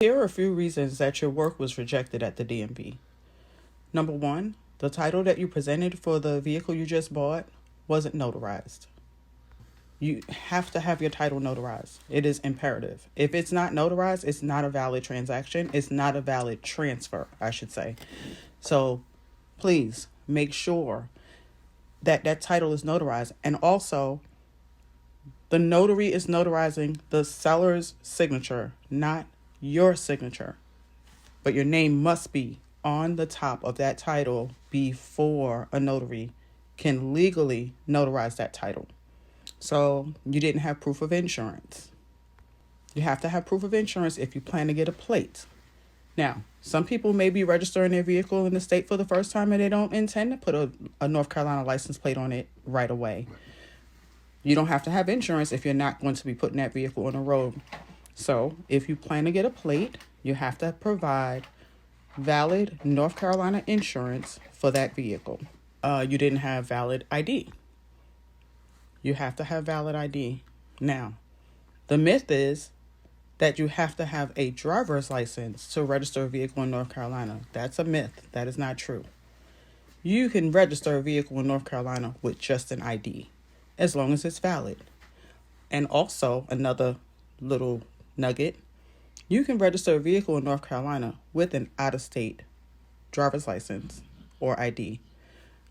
Here are a few reasons that your work was rejected at the DMV. Number one, the title that you presented for the vehicle you just bought wasn't notarized. You have to have your title notarized. It is imperative. If it's not notarized, it's not a valid transaction. It's not a valid transfer, I should say. So please make sure that that title is notarized. And also, the notary is notarizing the seller's signature, not your signature. But your name must be on the top of that title before a notary can legally notarize that title. So you didn't have proof of insurance. You have to have proof of insurance if you plan to get a plate. Now, some people may be registering their vehicle in the state for the first time and they don't intend to put a North Carolina license plate on it right away. You don't have to have insurance if you're not going to be putting that vehicle on the road. So if you plan to get a plate, you have to provide valid North Carolina insurance for that vehicle. You didn't have valid ID. You have to have valid ID. Now, the myth is that you have to have a driver's license to register a vehicle in North Carolina. That's a myth. That is not true. You can register a vehicle in North Carolina with just an ID, as long as it's valid. And also, another little nugget, you can register a vehicle in North Carolina with an out-of-state driver's license or ID.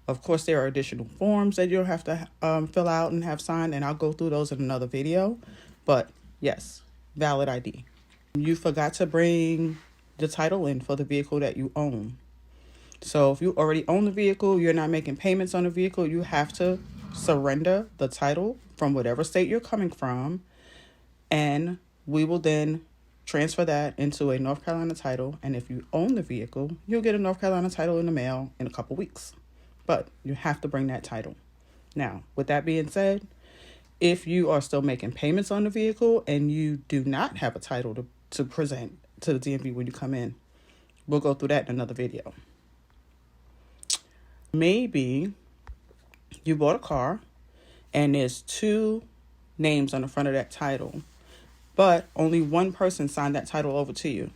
Of course, there are additional forms that you'll have to fill out and have signed, and I'll go through those in another video. But yes, valid ID. You forgot to bring the title in for the vehicle that you own. So if you already own the vehicle, you're not making payments on the vehicle, you have to surrender the title from whatever state you're coming from, and we will then transfer that into a North Carolina title. And if you own the vehicle, you'll get a North Carolina title in the mail in a couple weeks. But you have to bring that title. Now, with that being said, if you are still making payments on the vehicle and you do not have a title to present to the DMV when you come in, we'll go through that in another video. Maybe you bought a car and there's 2 names on the front of that title, but only one person signed that title over to you.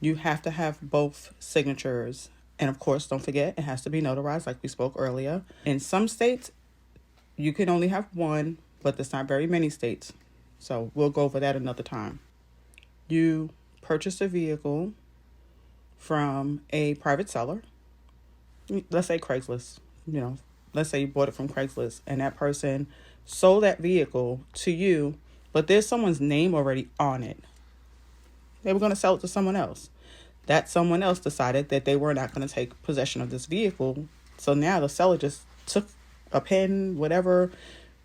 You have to have both signatures. And of course, don't forget, it has to be notarized like we spoke earlier. In some states, you can only have one, but there's not very many states. So we'll go over that another time. You purchased a vehicle from a private seller. Let's say Craigslist. Let's say you bought it from Craigslist and that person sold that vehicle to you, but there's someone's name already on it. They were going to sell it to someone else. That someone else decided that they were not going to take possession of this vehicle. So now the seller just took a pen, whatever,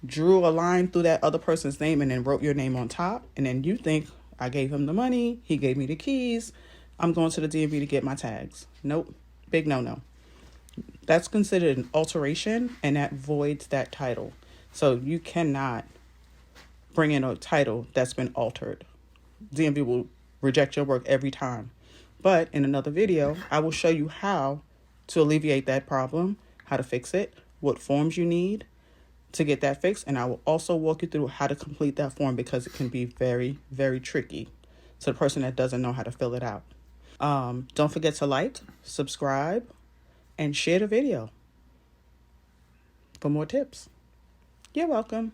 drew a line through that other person's name and then wrote your name on top. And then you think, I gave him the money, he gave me the keys, I'm going to the DMV to get my tags. Nope. Big no-no. That's considered an alteration, and that voids that title. So you cannot bring in a title that's been altered. DMV will reject your work every time. But in another video, I will show you how to alleviate that problem, how to fix it, what forms you need to get that fixed. And I will also walk you through how to complete that form, because it can be very, very tricky to the person that doesn't know how to fill it out. Don't forget to like, subscribe, and share the video for more tips. You're welcome.